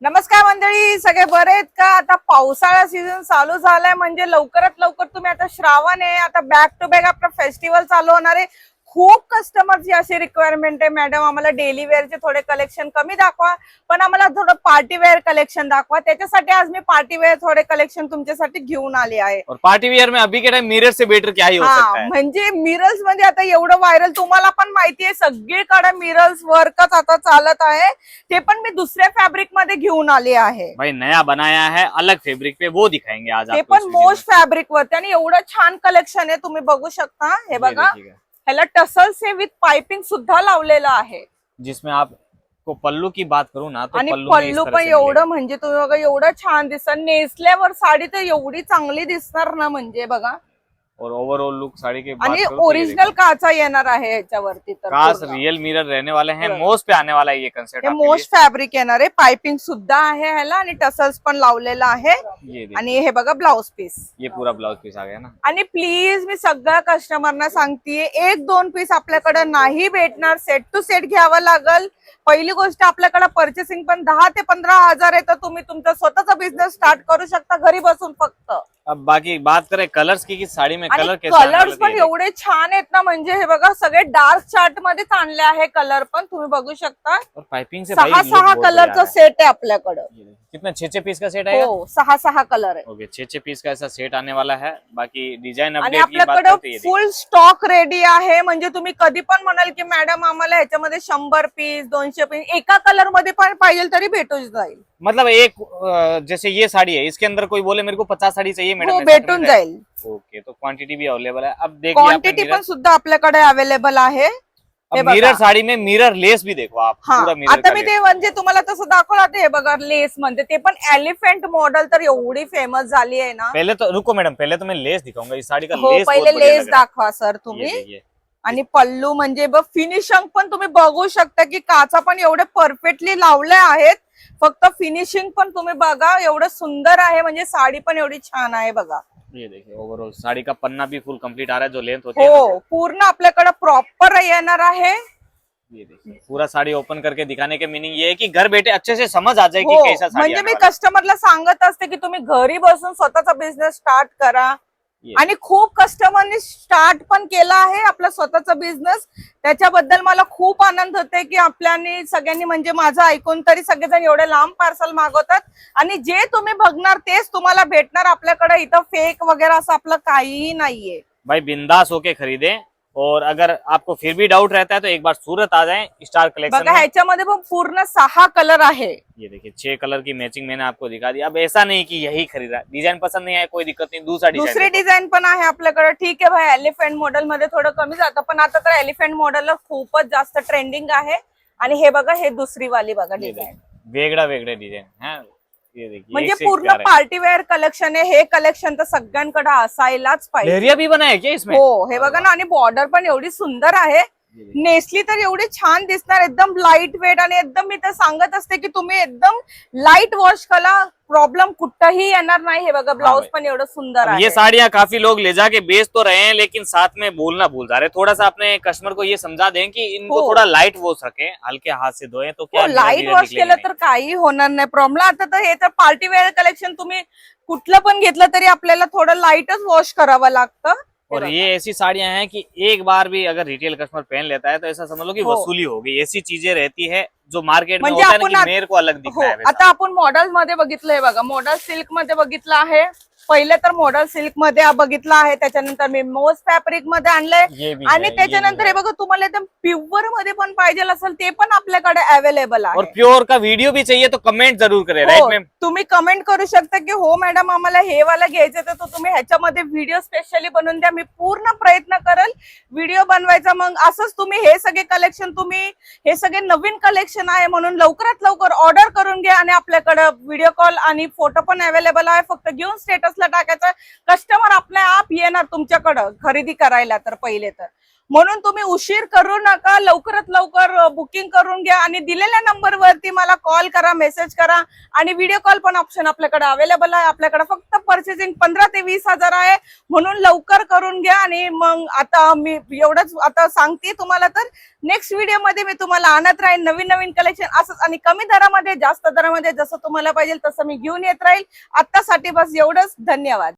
नमस्कार मंडळी, सगळे बरे आहेत का? आता पावसाळा सीझन चालू झालाय म्हणजे लवकरात लवकर तुम्ही आता श्रावण आहे, आता बॅक टू बॅक आपला फेस्टिवल चालू होणार आहे. खूप कस्टमरची अशी रिक्वायरमेंट आहे, मॅडम आम्हाला डेली वेअरचे थोडे कलेक्शन कमी दाखवा, पण आम्हाला थोडं पार्टी वेअर कलेक्शन दाखवा. त्याच्यासाठी आज मी पार्टी वेअर थोडे कलेक्शन तुमच्यासाठी घेऊन आले आहे. और पार्टी वियर में अभी के टाइम मिरर से बेटर क्या ही हो सकता है। म्हणजे मिरर्स मध्ये आता एवढं व्हायरल, तुम्हाला पण माहिती आहे सगळीकडे मिरर्स वर्कच आता चालत आहे. ते पण मी दुसऱ्या फॅब्रिक मध्ये घेऊन आले आहे. भाई नया बनाया है अलग फैब्रिक पे, वो दिखाएंगे आज ते आपको पण मोस्ट फॅब्रिक वरती आणि एवढं छान कलेक्शन आहे, तुम्ही बघू शकता. हे बघा, ह्याला टसल्स हे विथ पाइपिंग सुद्धा लावलेलं आहे. जिसमें आपको पल्लू की बात करूँ ना तो आणि पल्लू में इस पल्लू तरह पण से एवढं मिलेगा। म्हणजे तुम्ही बघा एवढं छान दिसणार. नेसल्यावर साडी तर एवढी चांगली दिसणार ना, म्हणजे बघा. और ओवरऑल लुक साड़ी के बात आणि करूं तो ये ओरिजिनल देखो, काचा येणार आहे याच्यावरती. तर कांच पूर्ण. रियल मिरर रहने वाले हैं। बरोबर. मोस्ट पे आने वाला है ये कंसेप्ट हे आपके मोस्ट फॅब्रिक येणार आहे. पाइपिंग सुद्धा आहे ह्याला आणि टसल्स पण लावलेला आहे. लिए। ये देखिए, आणि हे बघा ब्लाउज पीस. ये पूरा ब्लाउज पीस आ गया ना। आणि प्लीज मी सगळ्या कस्टमरना सांगतेय, एक दोन पीस आपल्याकडे नाही भेटणार, सेट टू सेट घ्यावं लागल. पहिली गोष्ट, आपल्याकडे पर्चेसिंग पण 10 ते 15 हजार आहे, तर तुम्ही तुमचा स्वतःचा बिझनेस स्टार्ट करू शकता घरी बसून फक्त. अब बाकी बात करें कलर्स की, कि साड़ी में आणि कलर कैसे आने वाले कलर्स पण थे ये एवढे छान आहेत ना, म्हणजे हे बघा सगळे डार्क चार्ट मध्येच आणले आहे. कलर पण तुम्ही बघू शकता. देखिए। और पाइपिंग से भाई 6 look बहुत बढ़िया कलरचा है। सेट आहे आपल्याकडं. ये देखिए, कितना 6 पीस का सेट आएगा? हो, 6 कलर आहे. ओके, 6 पीस का ऐसा सेट आने वाला है। बाकी डिजाइन आणि अपडेट की बात आपल्याकडं करते हैं, ये देखिए। फुल स्टॉक रेडी आहे. म्हणजे तुम्ही कधी पण म्हणाल की मॅडम आम्हाला ह्याच्यामध्ये 100 पीस 200 पीस एका कलर मध्ये पण पाहिजे तरी भेटून जाईल. मतलब एक जैसे ये साड़ी है, इसके अंदर कोई बोले मेरे को 50 साड़ी चाहिए मैडम, हो, ऐसा तो नहीं भेटून रहेगा? जाईल. ओके, तो क्वांटिटी भी अवेलेबल है। अब देखिए क्वांटिटी पण सुद्धा आपल्याकडे अवेलेबल आहे. हे अब मिरर बघा. साड़ी में मिरर लेस भी देखो आप, हा, पूरा मिरर आता का मी लेस। ते म्हणजे तुम्हाला तसं दाखवलं आता. हे बघा लेस म्हणते, ते पण एलिफंट मॉडेल तर एवढी फेमस झाली आहे ना. पहले तो रुको मैडम, पहले तो मैं लेस दिखाऊंगा। इस साड़ी का हो, लेस पहिले बहुत बढ़िया लेस लग रहा है। दाखवा सर ये तुम्ही. देखिए, आणि पल्लू म्हणजे बघ, फिनिशिंग पण तुम्ही बघू शकता की काचा पण एवढे परफेक्टली लावले आहेत. फक्त फिनिशिंग पण तुम्ही बघा, एवढं सुंदर आहे. म्हणजे साडी पण एवढी छान आहे बघा. ये देखिए ओवरऑल साड़ी का पन्ना भी फुल कंप्लीट आ रहा है, जो लेंथ होती है हो, ना। पूर्ण आपल्याकडे प्रॉपर येणार आहे. ये देखिए पूरा साड़ी ओपन करके दिखाने के मीनिंग ये है कि घर बैठे अच्छे से समझ आ जाए कि हो, कैसा साड़ी म्हणजे आने मी वाला है। कस्टमरला सांगत असते की तुम्ही घरी बसून स्वतःचा बिझनेस स्टार्ट करा. ये आणि खूप कस्टमरनी स्टार्ट पण केला आहे आपला स्वतःचा बिझनेस. त्याच्याबद्दल मला खूप आनंद होते की आपल्यानी सगळ्यांनी, म्हणजे माझं ऐकून तरी सगळेजण एवढे लांब पार्सल मागवतात. आणि जे तुम्ही बघणार तेच तुम्हाला भेटणार. आपल्याकडे इथं फेक वगैरे असं आपलं काहीही नाहीये. भाई बिंदास होके खरीदे। और अगर आपको फिर भी डाउट रहता है तो एक बार सूरत आ जाएं स्टार कलेक्शन बघा, में। ह्याच्यामध्ये पण पूर्ण 6 कलर आहे. ये देखिए 6 कलर की मैचिंग मैंने आपको दिखा दी। अब ऐसा नहीं कि यही खरीदा, डिजाइन पसंद नहीं आया कोई दिक्कत नहीं, दूसरा दुसरी डिजाइन। डिझाईन पण आहे आपल्याकडे. ठीक आहे भाई, एलिफंट मॉडेल मध्ये थोडं कमी जातं, पण आता तर एलिफंट मॉडेलला खूपच जास्त ट्रेंडिंग आहे. आणि हे बघा, हे दुसरी वाली बघा डिझाईन. वेगळा वेगळे डिजाइन है। ये देखिए म्हणजे एक से एक पूर्ण प्यारा है। पार्टी वेअर कलेक्शन आहे. हे कलेक्शन तर सगळ्यांकडे असायलाच पाहिजे. लहरिया भी बना है क्या इसमें? हो, हे बघा ना. आणि बॉर्डर पण एवढी सुंदर आहे. नेसली तर एवढी छान दिसणार, एकदम लाईट वेट. आणि एकदम मी तर सांगत असते की तुम्ही एकदम लाईट वॉश करा, प्रॉब्लेम कुठंही येणार नाही. हे बघा, ब्लाउज भाई. पण एवढं सुंदर अब आहे. ये साड़ियाँ काफी लोग ले जाके बेच तो रहे हैं, लेकिन साथ में बोलना भूल जा रहे हैं। थोड़ा सा अपने कस्टमर को ये समझा दें कि इनको हो. थोड़ा लाइट वॉश रखें, हल्के हाथ से धोएं तो क्या लाईट धीरे-धीरे वॉश निकलेगी केलं तर काही होणार नाही प्रॉब्लेम. आता तर हे तर पार्टी वेअर कलेक्शन, तुम्ही कुठलं पण घेतलं तरी आपल्याला थोडं लाईटच वॉश करावं लागतं. और ये ऐसी साड़ियां हैं कि एक बार भी अगर रिटेल कस्टमर पहन लेता है तो ऐसा समझ लो कि हो. वसूली हो गई। ऐसी चीजें रहती है जो मार्केट में म्हणजे होता है ना आपण कि मेरे को अलग दिख हो, रहा है वैसा। आता आपण मॉडेल मध्ये बघितलंय बघा. मॉडेल सिल्क मध्ये बघितलं आहे. पहिले तर मॉडेल सिल्क मध्ये बघितलं आहे. त्याच्यानंतर मी मोस्ट फॅब्रिक मध्ये आणलंय. ये भी आणि है, ये त्याच्यानंतर भी हे है। बघा, तुम्हाला एकदम प्युअर मध्ये पण पाहिजे असेल ते पण आपल्याकडे अवेलेबल आहे. और प्योर का वीडियो भी चाहिए तो कमेंट जरूर करें, हो, राइट मैम? तुम्ही कमेंट करू शकता की हो मॅडम आम्हाला हे वाला घ्यायचं, तर तो तुम्ही ह्याच्यामध्ये व्हिडिओ स्पेशली बनवून द्या. मी पूर्ण प्रयत्न करेल व्हिडिओ बनवायचा. मग असंच तुम्ही हे सगळे कलेक्शन, तुम्ही हे सगळे नवीन कलेक्शन आहे म्हणून लवकरात लवकर ऑर्डर करून घ्या. आणि आपल्याकडे व्हिडिओ कॉल आणि फोटो पण अवेलेबल आहे. फक्त घेऊन स्टेटसला टाकायचं. कस्टमर आपल्या आप येणार तुमच्याकडं खरेदी करायला. तर पहिले तर म्हणून तुम्ही उशीर करू नका, लवकरात लवकर बुकिंग करून घ्या आणि दिलेल्या नंबरवरती मला कॉल करा, मेसेज करा आणि व्हिडिओ कॉल पण ऑप्शन आपल्याकडे अवेलेबल आहे. आपल्याकडे फक्त पर्चेसिंग 15 ते 20,000 आहे, म्हणून लवकर करून घ्या. आणि मग आता मी एवढंच आता सांगते तुम्हाला, तर नेक्स्ट व्हिडिओ मध्ये मी तुम्हाला आणत राहील नवीन नवीन कलेक्शन असंच, आणि कमी दरामध्ये जास्त दरामध्ये जसं तुम्हाला पाहिजे तसं मी घेऊन येत राहील. आतासाठी बस एवढंच. धन्यवाद.